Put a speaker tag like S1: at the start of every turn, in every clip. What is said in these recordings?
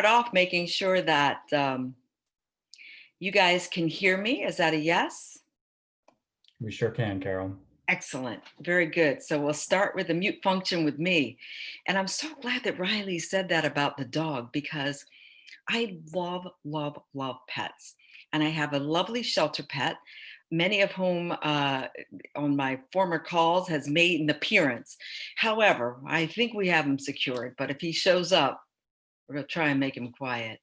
S1: start off making sure that you guys can hear me. Is that a yes?
S2: We sure can, Carol.
S1: Excellent. Very good. So we'll start with the mute function with me. And I'm so glad that Riley said that about the dog because I love, love, love pets. And I have a lovely shelter pet, many of whom on my former calls has made an appearance. However, I think we have him secured, but if he shows up, we're going to try and make him quiet.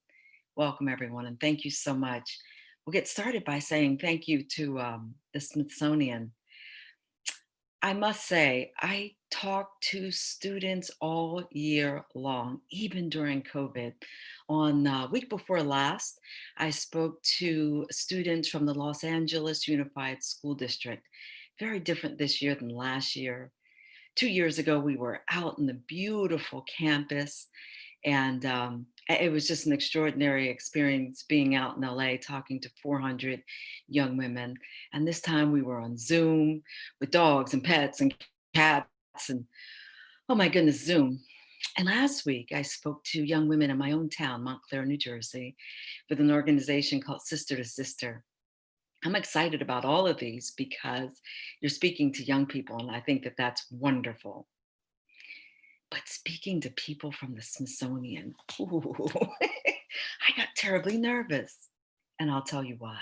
S1: Welcome, everyone, and thank you so much. We'll get started by saying thank you to the Smithsonian. I must say, I talk to students all year long, even during COVID. On week before last, I spoke to students from the Los Angeles Unified School District. Very different this year than last year. 2 years ago, we were out in the beautiful campus, and it was just an extraordinary experience being out in LA talking to 400 young women. And this time we were on Zoom with dogs and pets and cats and, oh my goodness, Zoom. And last week I spoke to young women in my own town, Montclair, New Jersey, with an organization called Sister to Sister. I'm excited about all of these because you're speaking to young people, and I think that that's wonderful. But speaking to people from the Smithsonian, ooh, I got terribly nervous, and I'll tell you why.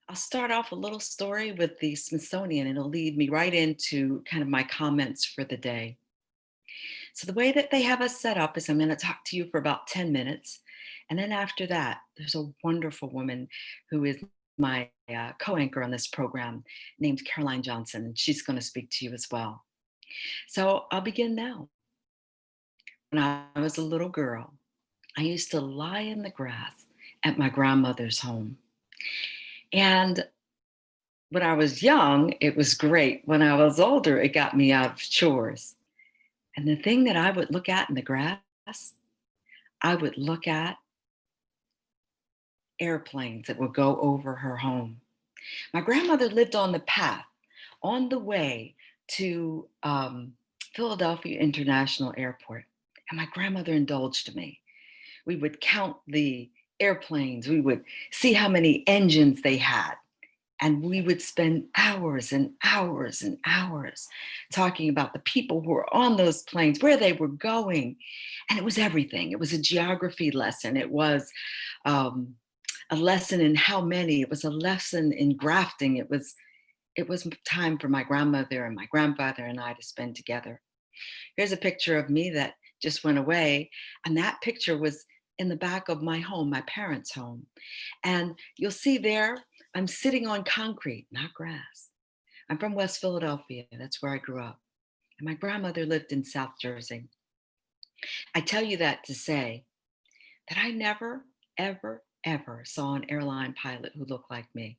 S1: I'll start off a little story with the Smithsonian, and it'll lead me right into kind of my comments for the day. So, the way that they have us set up is I'm going to talk to you for about 10 minutes. And then after that, there's a wonderful woman who is my co anchor on this program named Caroline Johnson, and she's going to speak to you as well. So, I'll begin now. When I was a little girl, I used to lie in the grass at my grandmother's home. And when I was young, it was great. When I was older, it got me out of chores. And the thing that I would look at in the grass, I would look at airplanes that would go over her home. My grandmother lived on the path on the way to Philadelphia International Airport. And my grandmother indulged me. We would count the airplanes, we would see how many engines they had. And we would spend hours and hours and hours talking about the people who were on those planes, where they were going. And it was everything. It was a geography lesson. It was a lesson in how many. It was a lesson in grafting. It was time for my grandmother and my grandfather and I to spend together. Here's a picture of me that just went away. And that picture was in the back of my home, my parents' home. And you'll see there, I'm sitting on concrete, not grass. I'm from West Philadelphia. That's where I grew up. And my grandmother lived in South Jersey. I tell you that to say that I never, ever, ever saw an airline pilot who looked like me.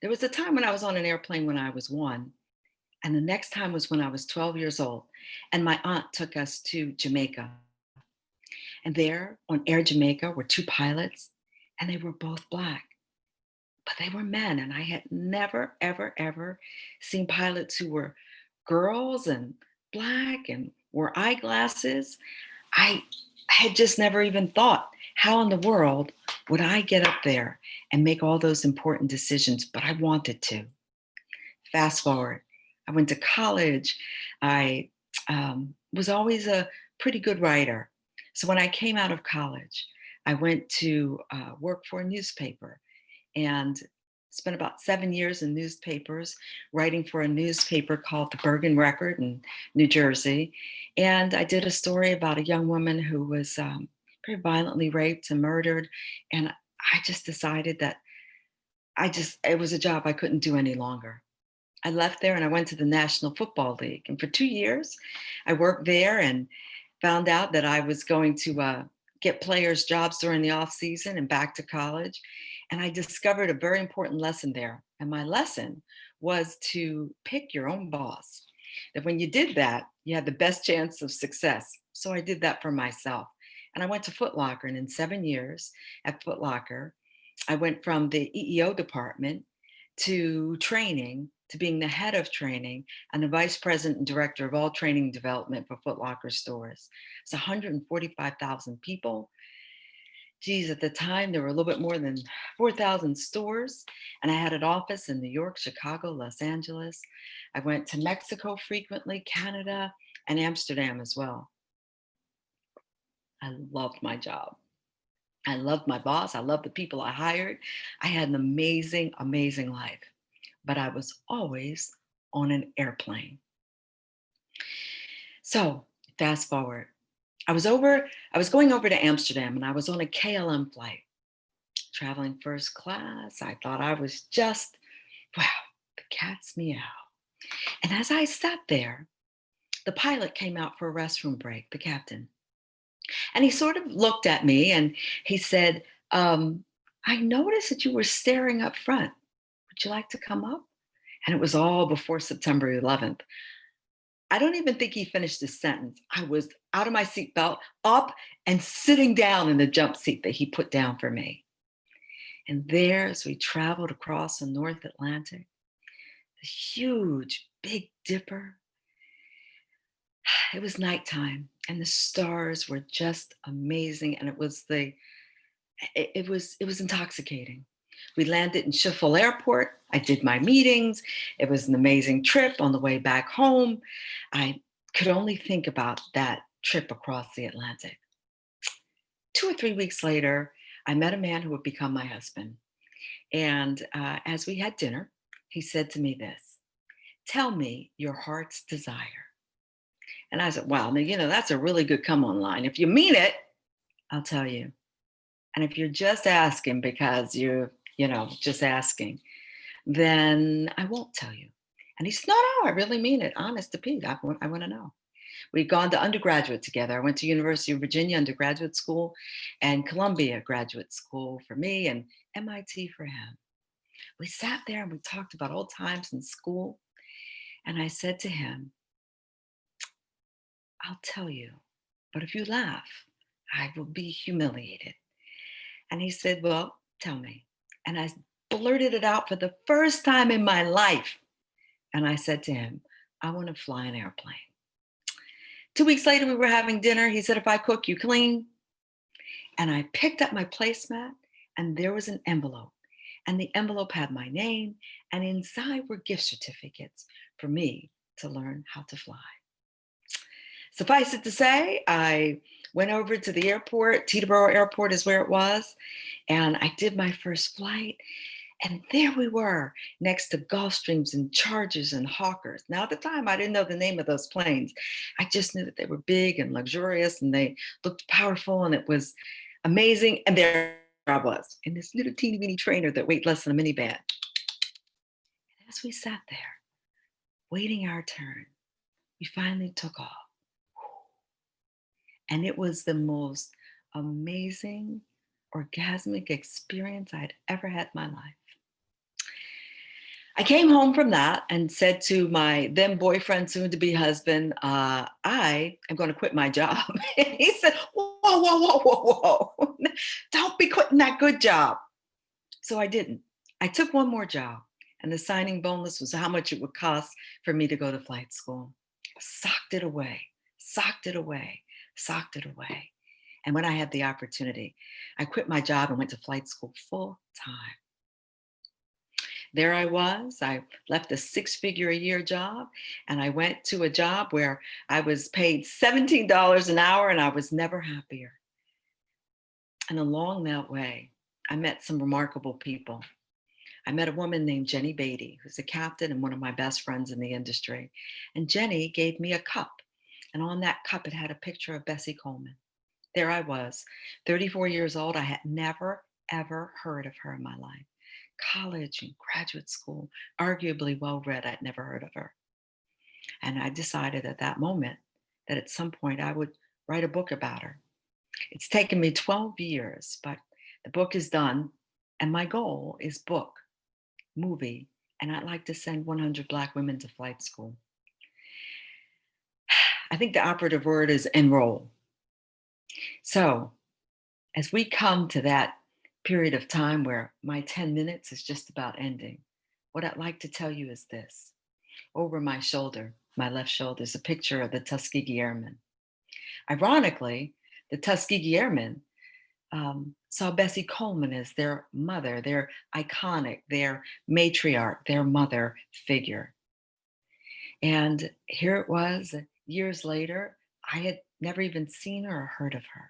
S1: There was a time when I was on an airplane when I was 1, and the next time was when I was 12 years old, and my aunt took us to Jamaica. And there on Air Jamaica were 2 pilots, and they were both Black, but they were men. And I had never, ever, ever seen pilots who were girls and Black and wore eyeglasses. I had just never even thought, how in the world would I get up there and make all those important decisions? But I wanted to. Fast forward, I went to college. I was always a pretty good writer. So when I came out of college, I went to work for a newspaper and spent about 7 years in newspapers, writing for a newspaper called the Bergen Record in New Jersey. And I did a story about a young woman who was very violently raped and murdered. And I just decided that it was a job I couldn't do any longer. I left there and I went to the National Football League. And for 2 years, I worked there and found out that I was going to get players jobs during the off season and back to college. And I discovered a very important lesson there. And my lesson was to pick your own boss. That when you did that, you had the best chance of success. So I did that for myself. And I went to Foot Locker. And in 7 years at Foot Locker, I went from the EEO department to training to being the head of training and the vice president and director of all training development for Foot Locker stores. It's 145,000 people. Geez, at the time, there were a little bit more than 4,000 stores, and I had an office in New York, Chicago, Los Angeles. I went to Mexico frequently, Canada, and Amsterdam as well. I loved my job. I loved my boss. I loved the people I hired. I had an amazing, amazing life, but I was always on an airplane. So fast forward. I was going over to Amsterdam and I was on a KLM flight, traveling first class. I thought I was just, wow, the cat's meow. And as I sat there, the pilot came out for a restroom break, the captain. And he sort of looked at me and he said, I noticed that you were staring up front. Would you like to come up? And it was all before September 11th. I don't even think he finished his sentence. I was out of my seatbelt, up and sitting down in the jump seat that he put down for me. And there, as we traveled across the North Atlantic, the huge Big Dipper, it was nighttime and the stars were just amazing. And it was intoxicating. We landed in Schiphol Airport. I did my meetings. It was an amazing trip on the way back home. I could only think about that trip across the Atlantic. 2 or 3 weeks later, I met a man who would become my husband. And as we had dinner, he said to me this: "Tell me your heart's desire." And I said, "Wow, now, that's a really good come on line. If you mean it, I'll tell you. And if you're just asking because you're just asking, then I won't tell you." And he said, "No, no, I really mean it. Honest to Pete, I want to know." We'd gone to undergraduate together. I went to University of Virginia undergraduate school and Columbia graduate school for me and MIT for him. We sat there and we talked about old times in school. And I said to him, "I'll tell you, but if you laugh, I will be humiliated." And he said, "Well, tell me." And I blurted it out for the first time in my life. And I said to him, "I want to fly an airplane." 2 weeks later, we were having dinner. He said, "If I cook, you clean." And I picked up my placemat, and there was an envelope. And the envelope had my name, and inside were gift certificates for me to learn how to fly. Suffice it to say, I went over to the airport. Teterboro Airport is where it was. And I did my first flight. And there we were next to Gulfstreams and Chargers and Hawkers. Now, at the time, I didn't know the name of those planes. I just knew that they were big and luxurious and they looked powerful and it was amazing. And there I was in this little teeny weeny trainer that weighed less than a minivan. And as we sat there, waiting our turn, we finally took off. And it was the most amazing, orgasmic experience I'd ever had in my life. I came home from that and said to my then boyfriend, soon to be husband, I am going to quit my job. And he said, "Whoa, whoa, whoa, whoa, whoa. Don't be quitting that good job." So I didn't. I took one more job, and the signing bonus was how much it would cost for me to go to flight school. Socked it away, socked it away, socked it away. And when I had the opportunity, I quit my job and went to flight school full time. There I was. I left a six-figure-a-year job and I went to a job where I was paid $17 an hour and I was never happier. And along that way, I met some remarkable people. I met a woman named Jenny Beatty, who's a captain and one of my best friends in the industry. And Jenny gave me a cup. And on that cup, it had a picture of Bessie Coleman. There I was, 34 years old. I had never, ever heard of her in my life. College and graduate school, arguably well read, I'd never heard of her. And I decided at that moment that at some point I would write a book about her. It's taken me 12 years, but the book is done. And my goal is book, movie, and I'd like to send 100 Black women to flight school. I think the operative word is enroll. So as we come to that period of time where my 10 minutes is just about ending, What I'd like to tell you is this. Over my shoulder, my left shoulder, is a picture of the Tuskegee Airmen. Ironically, the Tuskegee Airmen saw Bessie Coleman as their mother, their iconic, their matriarch, their mother figure. And here it was, years later, I had never even seen her or heard of her.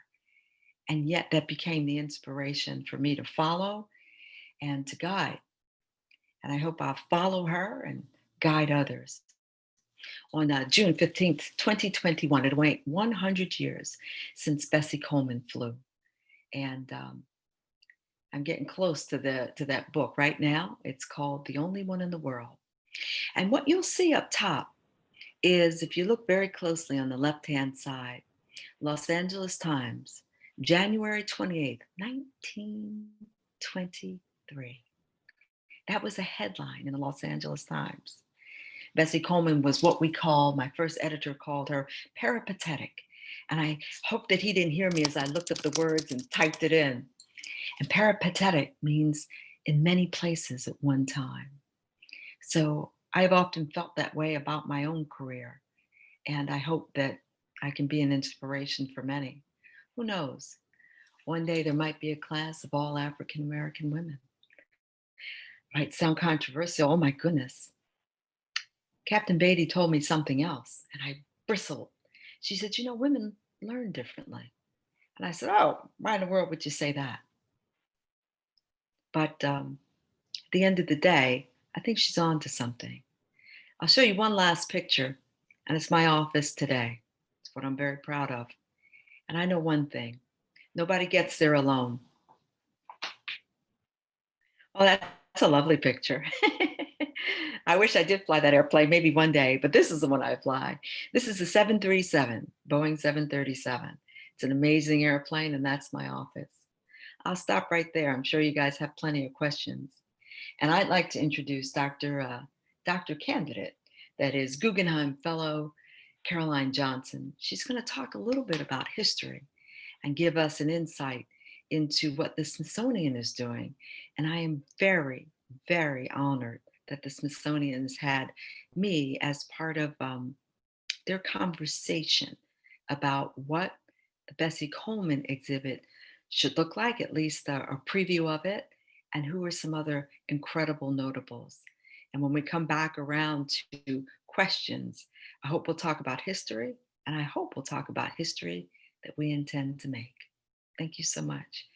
S1: And yet that became the inspiration for me to follow and to guide. And I hope I'll follow her and guide others. On June 15th, 2021, it went 100 years since Bessie Coleman flew. And I'm getting close to that book right now. It's called The Only One in the World. And what you'll see up top is, if you look very closely on the left-hand side, Los Angeles Times, January 28th, 1923. That was a headline in the Los Angeles Times. Bessie Coleman was what my first editor called her, peripatetic. And I hope that he didn't hear me as I looked up the words and typed it in. And peripatetic means in many places at one time. So I've often felt that way about my own career. And I hope that I can be an inspiration for many. Who knows? One day there might be a class of all African American women. Might sound controversial. Oh my goodness. Captain Beatty told me something else, and I bristled. She said, women learn differently. And I said, oh, why in the world would you say that? But at the end of the day, I think she's on to something. I'll show you one last picture, and it's my office today. It's what I'm very proud of. And I know one thing, nobody gets there alone. Oh, that's a lovely picture. I wish I did fly that airplane, maybe one day, but this is the one I fly. This is a 737, Boeing 737. It's an amazing airplane, and that's my office. I'll stop right there. I'm sure you guys have plenty of questions. And I'd like to introduce Dr. Candidate, that is Guggenheim Fellow Caroline Johnson. She's going to talk a little bit about history and give us an insight into what the Smithsonian is doing. And I am very, very honored that the Smithsonian has had me as part of their conversation about what the Bessie Coleman exhibit should look like, at least a preview of it, and who are some other incredible notables. And when we come back around to questions, I hope we'll talk about history, and I hope we'll talk about history that we intend to make. Thank you so much.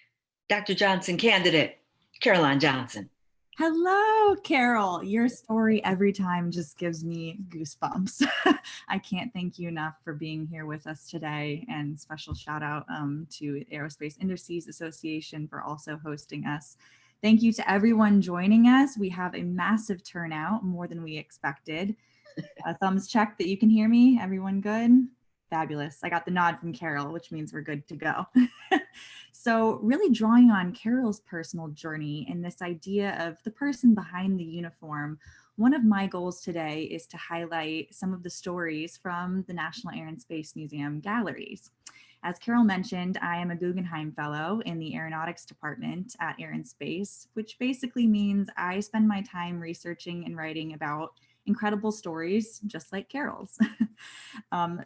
S1: Dr. Johnson, candidate, Caroline Johnson.
S3: Hello, Carole. Your story every time just gives me goosebumps. I can't thank you enough for being here with us today, and special shout out to Aerospace Industries Association for also hosting us. Thank you to everyone joining us. We have a massive turnout, more than we expected. A thumbs check that you can hear me. Everyone good? Fabulous. I got the nod from Carole, which means we're good to go. So really drawing on Carole's personal journey and this idea of the person behind the uniform, one of my goals today is to highlight some of the stories from the National Air and Space Museum galleries. As Carole mentioned, I am a Guggenheim Fellow in the Aeronautics Department at Air and Space, which basically means I spend my time researching and writing about incredible stories, just like Carole's.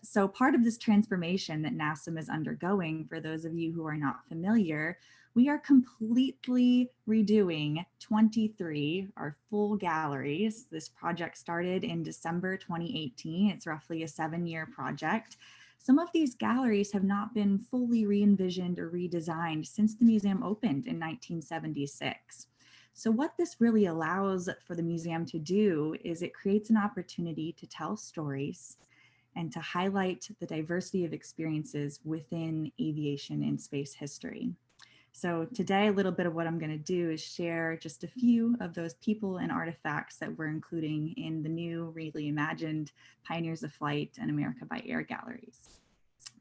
S3: So part of this transformation that NASM is undergoing, for those of you who are not familiar, we are completely redoing 23, our full galleries. This project started in December 2018. It's roughly a 7-year project. Some of these galleries have not been fully re-envisioned or redesigned since the museum opened in 1976. So what this really allows for the museum to do is it creates an opportunity to tell stories and to highlight the diversity of experiences within aviation and space history. So today, a little bit of what I'm going to do is share just a few of those people and artifacts that we're including in the new, reimagined Pioneers of Flight and America by Air galleries.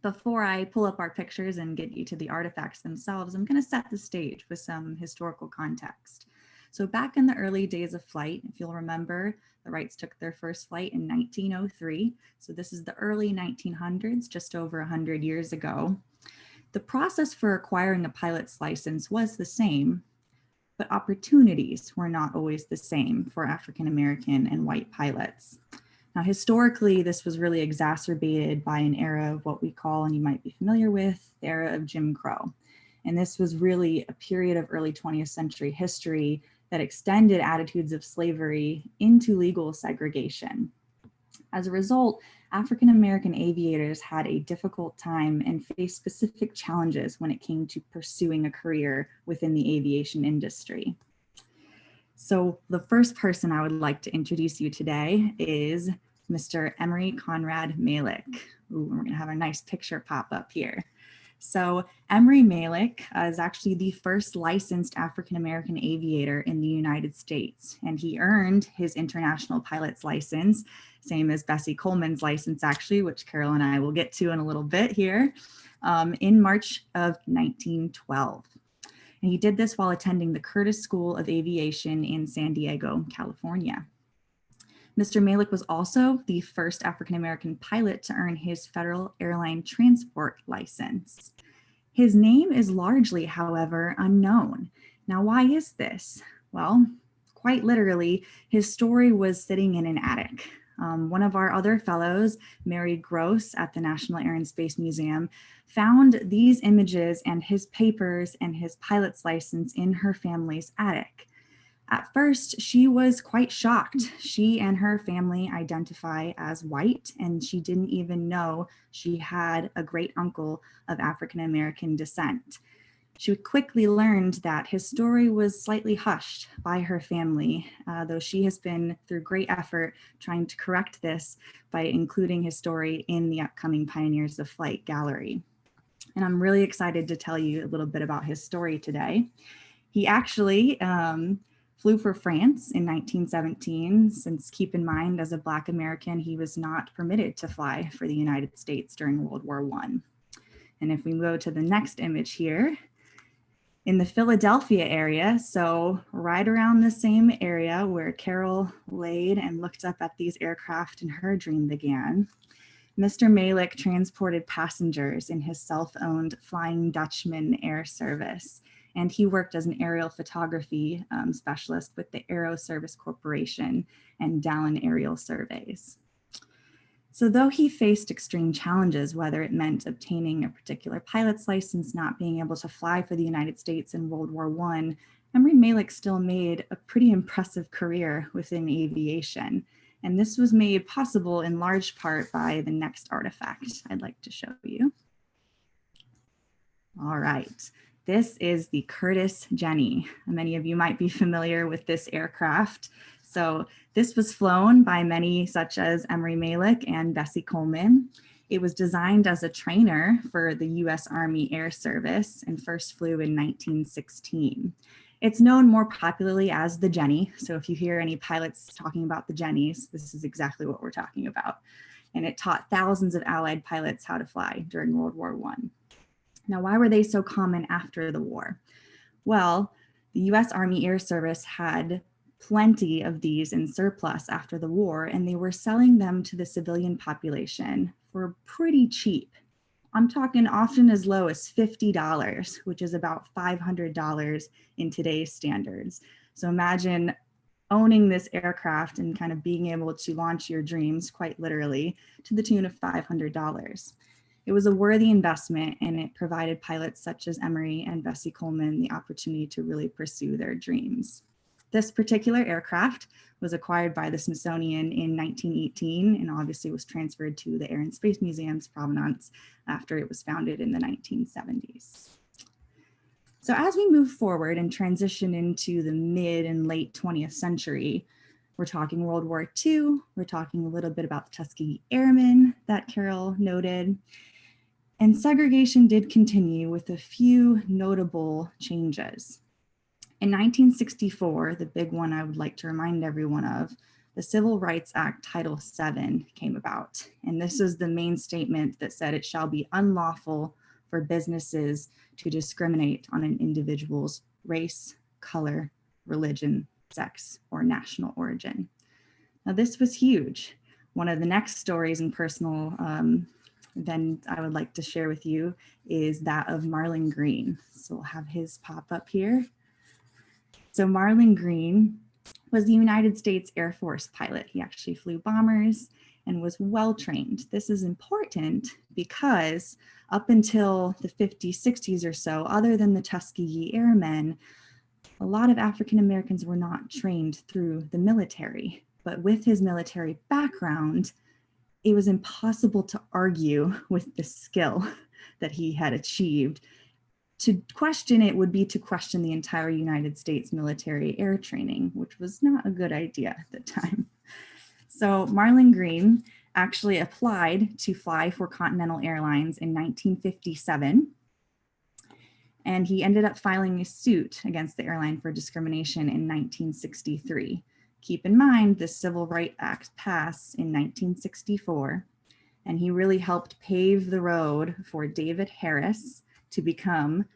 S3: Before I pull up our pictures and get you to the artifacts themselves, I'm going to set the stage with some historical context. So back in the early days of flight, if you'll remember, the Wrights took their first flight in 1903. So this is the early 1900s, just over 100 years ago. The process for acquiring a pilot's license was the same, but opportunities were not always the same for African American and white pilots. Now, historically, this was really exacerbated by an era of what we call, and you might be familiar with, the era of Jim Crow. And this was really a period of early 20th century history that extended attitudes of slavery into legal segregation. As a result, African American aviators had a difficult time and faced specific challenges when it came to pursuing a career within the aviation industry. So the first person I would like to introduce you today is Mr. Emery Conrad Malick. Ooh, we're gonna have a nice picture pop up here. So Emery Malick is actually the first licensed African-American aviator in the United States, and he earned his international pilot's license, same as Bessie Coleman's license actually, which Carole and I will get to in a little bit here, in March of 1912. And he did this while attending the Curtis School of Aviation in San Diego, California. Mr. Malick was also the first African-American pilot to earn his federal airline transport license. His name is largely, however, unknown. Now, why is this? Well, quite literally, his story was sitting in an attic. One of our other fellows, Mary Gross at the National Air and Space Museum, found these images and his papers and his pilot's license in her family's attic. At first, she was quite shocked. She and her family identify as white, and she didn't even know she had a great uncle of African American descent. She quickly learned that his story was slightly hushed by her family, though she has been through great effort trying to correct this by including his story in the upcoming Pioneers of Flight gallery. And I'm really excited to tell you a little bit about his story today. He actually flew for France in 1917, since keep in mind, as a Black American, he was not permitted to fly for the United States during World War I. And if we go to the next image here, in the Philadelphia area, so right around the same area where Carole laid and looked up at these aircraft and her dream began, Mr. Malick transported passengers in his self-owned Flying Dutchman air service. And he worked as an aerial photography specialist with the Aerospace Corporation and Dallin Aerial Surveys. So though he faced extreme challenges, whether it meant obtaining a particular pilot's license, not being able to fly for the United States in World War I, Emery Malick still made a pretty impressive career within aviation. And this was made possible in large part by the next artifact I'd like to show you. All right. This is the Curtiss Jenny. Many of you might be familiar with this aircraft. So this was flown by many, such as Emery Malick and Bessie Coleman. It was designed as a trainer for the US Army Air Service and first flew in 1916. It's known more popularly as the Jenny. So if you hear any pilots talking about the Jennies, this is exactly what we're talking about. And it taught thousands of Allied pilots how to fly during World War I. Now, why were they so common after the war? Well, the US Army Air Service had plenty of these in surplus after the war, and they were selling them to the civilian population for pretty cheap. I'm talking often as low as $50, which is about $500 in today's standards. So imagine owning this aircraft and kind of being able to launch your dreams, quite literally, to the tune of $500. It was a worthy investment, and it provided pilots such as Emery and Bessie Coleman the opportunity to really pursue their dreams. This particular aircraft was acquired by the Smithsonian in 1918 and obviously was transferred to the Air and Space Museum's provenance after it was founded in the 1970s. So as we move forward and transition into the mid and late 20th century, we're talking World War II, we're talking a little bit about the Tuskegee Airmen that Carole noted, and segregation did continue with a few notable changes. In 1964, the big one I would like to remind everyone of, the Civil Rights Act Title VII came about. And this is the main statement that said it shall be unlawful for businesses to discriminate on an individual's race, color, religion, sex, or national origin. Now this was huge. One of the next stories and personal event I would like to share with you is that of Marlon Green. So we'll have his pop up here. So Marlon Green was the United States Air Force pilot. He actually flew bombers and was well trained. This is important because up until the 50s, 60s or so, other than the Tuskegee Airmen, a lot of African Americans were not trained through the military. But with his military background, it was impossible to argue with the skill that he had achieved. To question it would be to question the entire United States military air training, which was not a good idea at the time. So Marlon Green actually applied to fly for Continental Airlines in 1957. And he ended up filing a suit against the airline for discrimination in 1963. Keep in mind, the Civil Rights Act passed in 1964, and he really helped pave the road for David Harris to become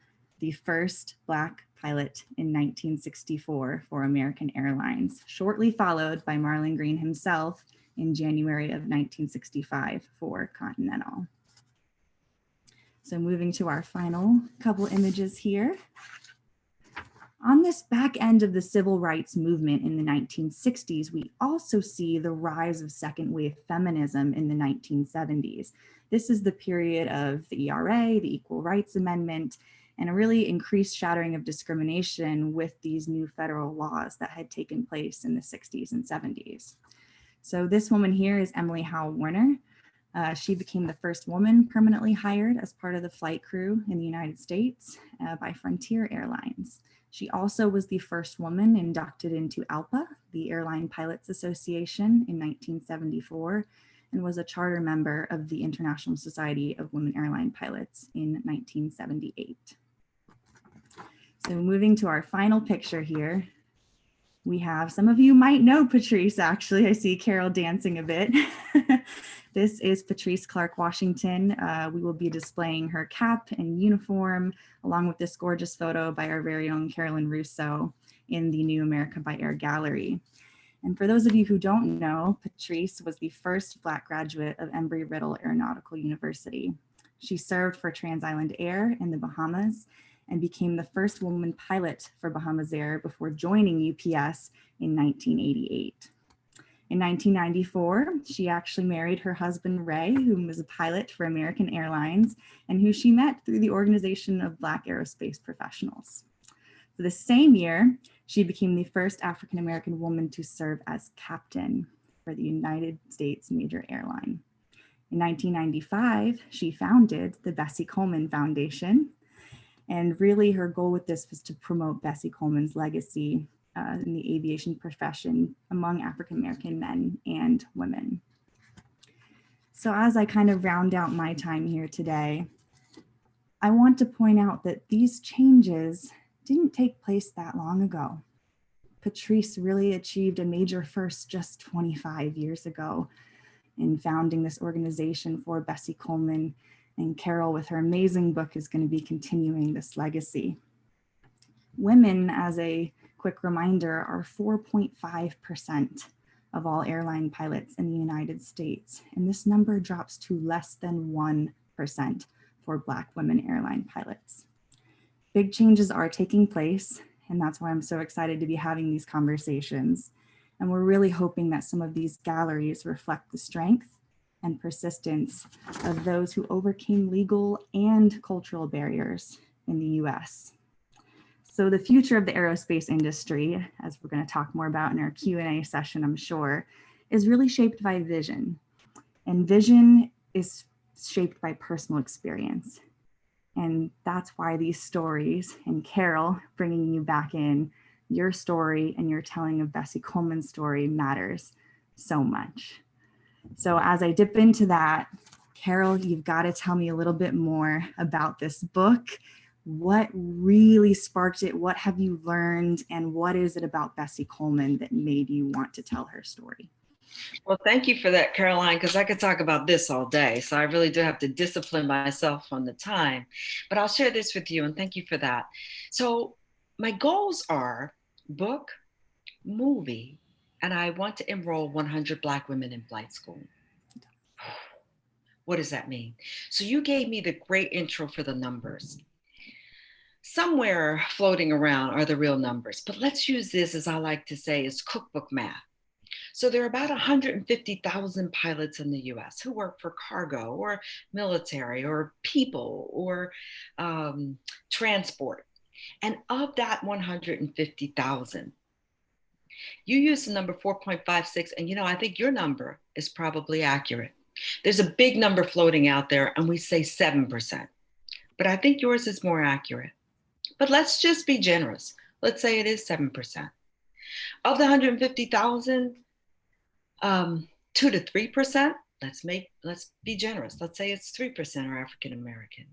S3: the first Black pilot in 1964 for American Airlines, shortly followed by Marlon Green himself in January of 1965 for Continental. So moving to our final couple images here. On this back end of the civil rights movement in the 1960s, we also see the rise of second wave feminism in the 1970s. This is the period of the ERA, the Equal Rights Amendment, and a really increased shattering of discrimination with these new federal laws that had taken place in the 60s and 70s. So this woman here is Emily Howe Warner. She became the first woman permanently hired as part of the flight crew in the United States by Frontier Airlines. She also was the first woman inducted into ALPA, the Airline Pilots Association, in 1974, and was a charter member of the International Society of Women Airline Pilots in 1978. So moving to our final picture here, we have, some of you might know Patrice, actually. I see Carole dancing a bit. This is Patrice Clark Washington. We will be displaying her cap and uniform, along with this gorgeous photo by our very own Carolyn Russo in the New America by Air Gallery. And for those of you who don't know, Patrice was the first Black graduate of Embry-Riddle Aeronautical University. She served for Trans Island Air in the Bahamas and became the first woman pilot for Bahamas Air before joining UPS in 1988. In 1994, she actually married her husband, Ray, who was a pilot for American Airlines and who she met through the Organization of Black Aerospace Professionals. For the same year, she became the first African-American woman to serve as captain for the United States major airline. In 1995, she founded the Bessie Coleman Foundation. And really her goal with this was to promote Bessie Coleman's legacy in the aviation profession among African-American men and women. So as I kind of round out my time here today, I want to point out that these changes didn't take place that long ago. Patrice really achieved a major first just 25 years ago in founding this organization for Bessie Coleman, and Carole, with her amazing book, is going to be continuing this legacy. Women, as a quick reminder, are 4.5% of all airline pilots in the United States, and this number drops to less than 1% for Black women airline pilots. Big changes are taking place, and that's why I'm so excited to be having these conversations. And we're really hoping that some of these galleries reflect the strength and persistence of those who overcame legal and cultural barriers in the US. So the future of the aerospace industry, as we're going to talk more about in our Q&A session, I'm sure, is really shaped by vision. And vision is shaped by personal experience. And that's why these stories, and Carole, bringing you back in, your story and your telling of Bessie Coleman's story matters so much. So as I dip into that, Carole, you've got to tell me a little bit more about this book. What really sparked it? What have you learned? And what is it about Bessie Coleman that made you want to tell her story?
S1: Well, thank you for that, Caroline, because I could talk about this all day. So I really do have to discipline myself on the time. But I'll share this with you, and thank you for that. So my goals are book, movie, and I want to enroll 100 Black women in flight school. What does that mean? So you gave me the great intro for the numbers. somewhere floating around are the real numbers, but let's use this, as I like to say, as cookbook math. So there are about 150,000 pilots in the US who work for cargo or military or people or transport. And of that 150,000, you use the number 4.56, and I think your number is probably accurate. There's a big number floating out there, and we say 7%, but I think yours is more accurate. But let's just be generous. Let's say it is 7%. Of the 150,000, 2 to 3%, let's be generous. Let's say it's 3% are African American.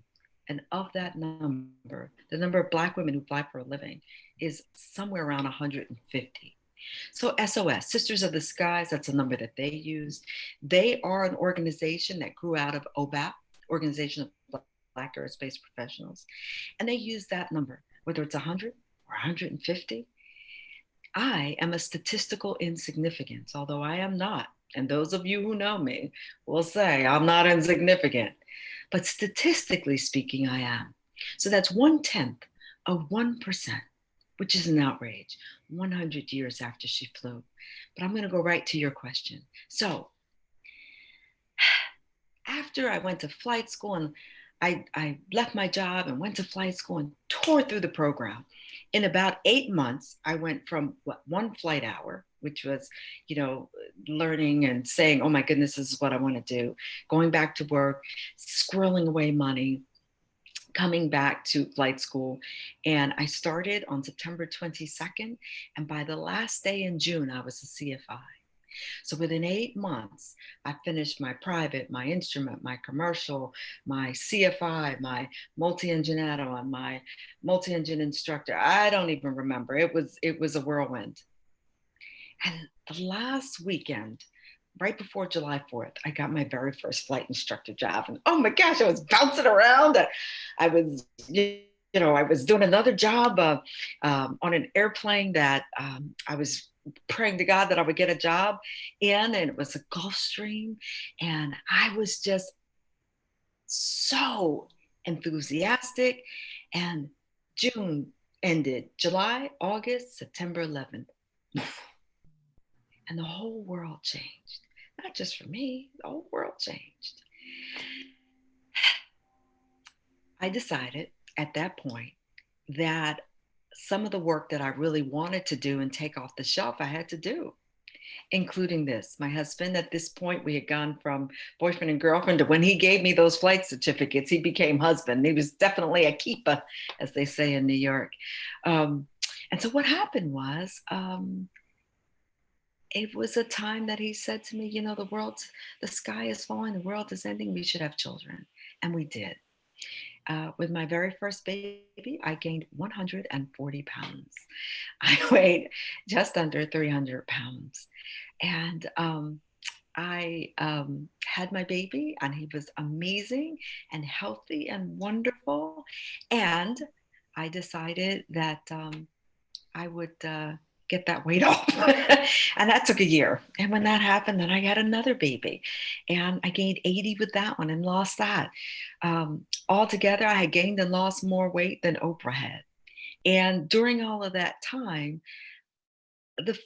S1: And of that number, the number of Black women who fly for a living is somewhere around 150. So SOS, Sisters of the Skies, that's a number that they use. They are an organization that grew out of OBAP, Organization of Black Aerospace Professionals. And they use that number, whether it's 100 or 150. I am a statistical insignificance, although I am not. And those of you who know me will say I'm not insignificant. But statistically speaking, I am. So that's 1/10 of 1%, which is an outrage, 100 years after she flew. But I'm going to go right to your question. So after I went to flight school and I left my job and went to flight school and tore through the program. In about 8 months, I went from one flight hour, which was, learning and saying, oh my goodness, this is what I want to do, going back to work, squirreling away money, coming back to flight school. And I started on September 22nd. And by the last day in June, I was a CFI. So within 8 months, I finished my private, my instrument, my commercial, my CFI, my multi-engine add-on, my multi-engine instructor. I don't even remember. It was a whirlwind. And the last weekend, right before July 4th, I got my very first flight instructor job. And oh my gosh, I was bouncing around. I was, I was doing another job on an airplane that I was praying to God that I would get a job in, and it was a Gulfstream. And I was just so enthusiastic. And June ended, July, August, September 11th. And the whole world changed. Not just for me, the whole world changed. I decided at that point that some of the work that I really wanted to do and take off the shelf, I had to do, including this. My husband, at this point, we had gone from boyfriend and girlfriend to when he gave me those flight certificates, he became husband. He was definitely a keeper, as they say in New York. And so what happened was, it was a time that he said to me, the sky is falling, the world is ending, we should have children. And we did. With my very first baby, I gained 140 pounds. I weighed just under 300 pounds. And I had my baby, and he was amazing and healthy and wonderful. And I decided that I would get that weight off. And that took a year. And when that happened, then I had another baby. And I gained 80 with that one and lost that. Altogether, I had gained and lost more weight than Oprah had. And during all of that time, the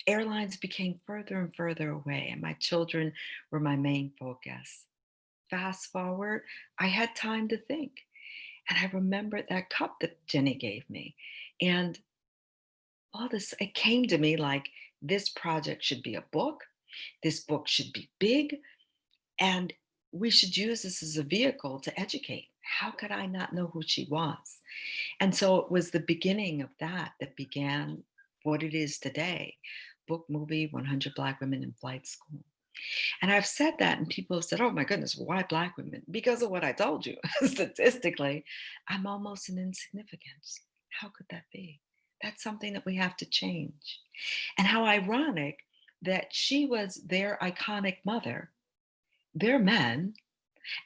S1: airlines became further and further away, and my children were my main focus. Fast forward, I had time to think. And I remembered that cup that Jenny gave me. And all this, it came to me like, this project should be a book. This book should be big. And we should use this as a vehicle to educate. How could I not know who she was? And so it was the beginning of that began what it is today. Book, movie, 100 Black Women in Flight School. And I've said that, and people have said, oh my goodness, why Black women? Because of what I told you. Statistically, I'm almost an insignificance. How could that be? That's something that we have to change. And how ironic that she was their iconic mother, their men,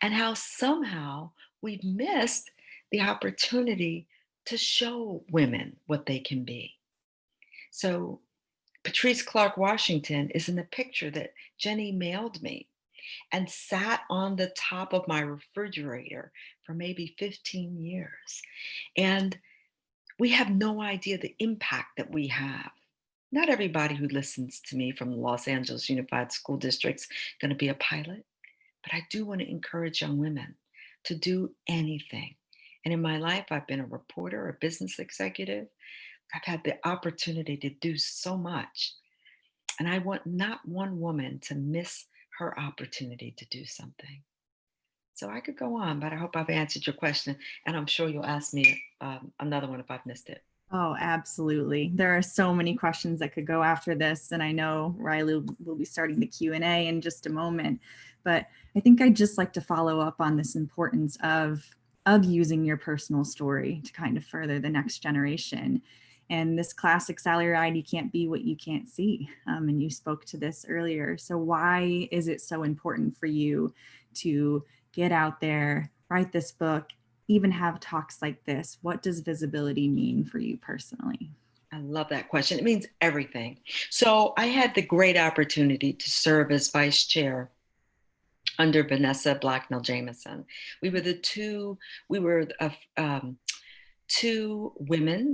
S1: and how somehow we've missed the opportunity to show women what they can be. So Patrice Clark Washington is in the picture that Jenny mailed me. and sat on the top of my refrigerator for maybe 15 years. And we have no idea the impact that we have. Not everybody who listens to me from the Los Angeles Unified School District's going to be a pilot, but I do want to encourage young women to do anything. And in my life, I've been a reporter, a business executive. I've had the opportunity to do so much. And I want not one woman to miss her opportunity to do something. So I could go on, but I hope I've answered your question. And I'm sure you'll ask me another one if I've missed it.
S3: Oh, absolutely. There are so many questions that could go after this, and I know Riley will be starting the Q&A in just a moment. But I think I'd just like to follow up on this importance of using your personal story to kind of further the next generation. And this classic Sally Ride, you can't be what you can't see. And you spoke to this earlier. So why is it so important for you to get out there, write this book, even have talks like this? What does visibility mean for you personally?
S1: I love that question. It means everything. So I had the great opportunity to serve as vice chair under Vanessa Blacknell Jameson. We were two women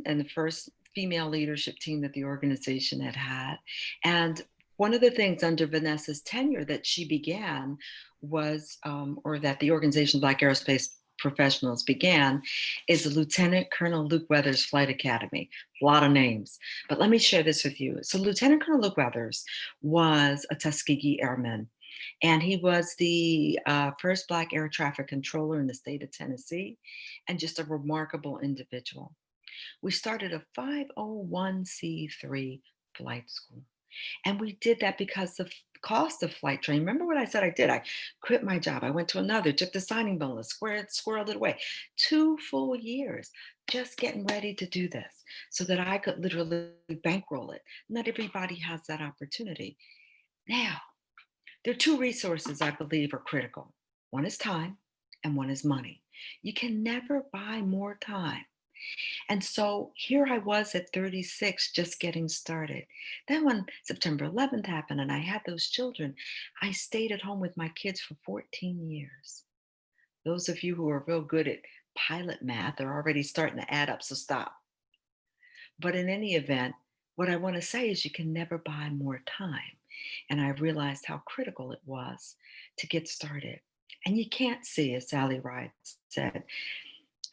S1: and the first female leadership team that the organization had had. And one of the things under Vanessa's tenure that she began was, or that the organization Black Aerospace Professionals began, is the Lieutenant Colonel Luke Weathers Flight Academy. A lot of names, but let me share this with you. So Lieutenant Colonel Luke Weathers was a Tuskegee Airman, and he was the first Black air traffic controller in the state of Tennessee, and just a remarkable individual. We started a 501c3 flight school. And we did that because the cost of flight training. Remember what I said I did? I quit my job. I went to another, took the signing bonus, squirreled it away. 2 full years just getting ready to do this so that I could literally bankroll it. Not everybody has that opportunity. Now, there are two resources I believe are critical. One is time and one is money. You can never buy more time. And so here I was at 36, just getting started. Then when September 11th happened and I had those children, I stayed at home with my kids for 14 years. Those of you who are real good at pilot math are already starting to add up, so stop. But in any event, what I want to say is you can never buy more time. And I realized how critical it was to get started. And you can't see, as Sally Ride said,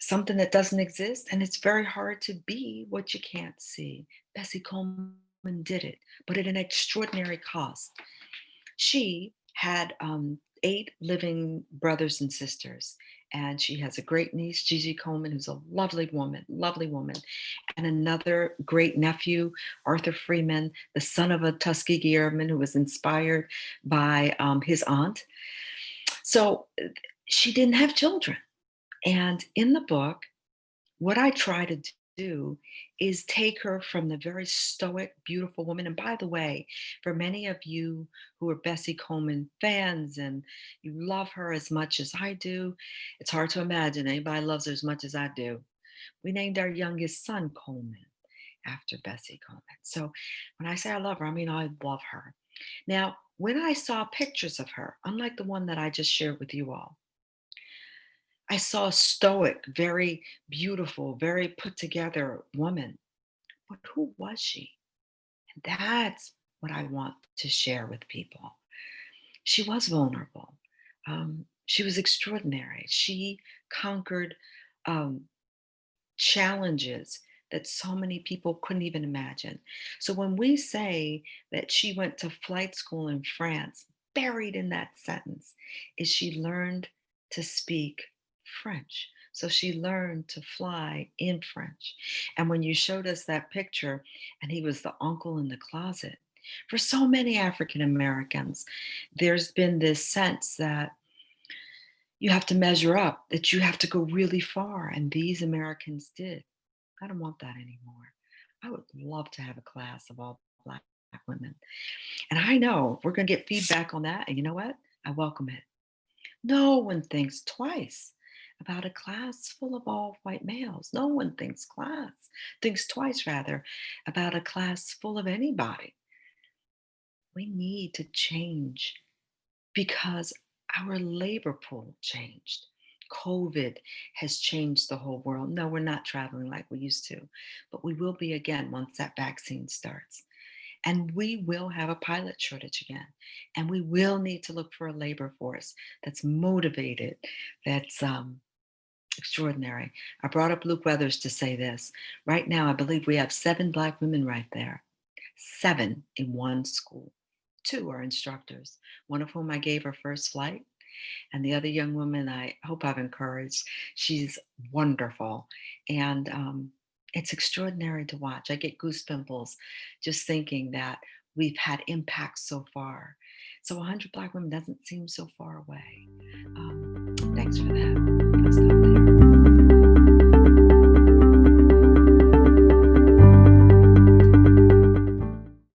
S1: something that doesn't exist, and it's very hard to be what you can't see. Bessie Coleman did it, but at an extraordinary cost. She had 8 living brothers and sisters, and she has a great niece, Gigi Coleman, who's a lovely woman, and another great nephew, Arthur Freeman, the son of a Tuskegee Airman who was inspired by his aunt. So she didn't have children. And in the book, what I try to do is take her from the very stoic, beautiful woman. And by the way, for many of you who are Bessie Coleman fans and you love her as much as I do, it's hard to imagine anybody loves her as much as I do. We named our youngest son Coleman after Bessie Coleman. So when I say I love her, I mean I love her. Now, when I saw pictures of her, unlike the one that I just shared with you all, I saw a stoic, very beautiful, very put together woman. But who was she? And that's what I want to share with people. She was vulnerable. She was extraordinary. She conquered um, challenges that so many people couldn't even imagine. So when we say that she went to flight school in France, buried in that sentence is she learned to speak French. So she learned to fly in French. And when you showed us that picture, and he was the uncle in the closet, for so many African Americans, there's been this sense that you have to measure up, that you have to go really far. And these Americans did. I don't want that anymore. I would love to have a class of all Black women. And I know we're going to get feedback on that. And you know what? I welcome it. No one thinks twice about a class full of all white males. No one thinks twice rather, about a class full of anybody. We need to change because our labor pool changed. COVID has changed the whole world. No, we're not traveling like we used to, but we will be again once that vaccine starts. And we will have a pilot shortage again. And we will need to look for a labor force that's motivated, that's extraordinary. I brought up Luke Weathers to say this. Right now, I believe we have 7 Black women right there, 7 in one school. 2 are instructors, one of whom I gave her first flight. And the other young woman I hope I've encouraged, she's wonderful. And it's extraordinary to watch. I get goose pimples just thinking that we've had impact so far. So 100 Black women doesn't seem so far away. Thanks for that.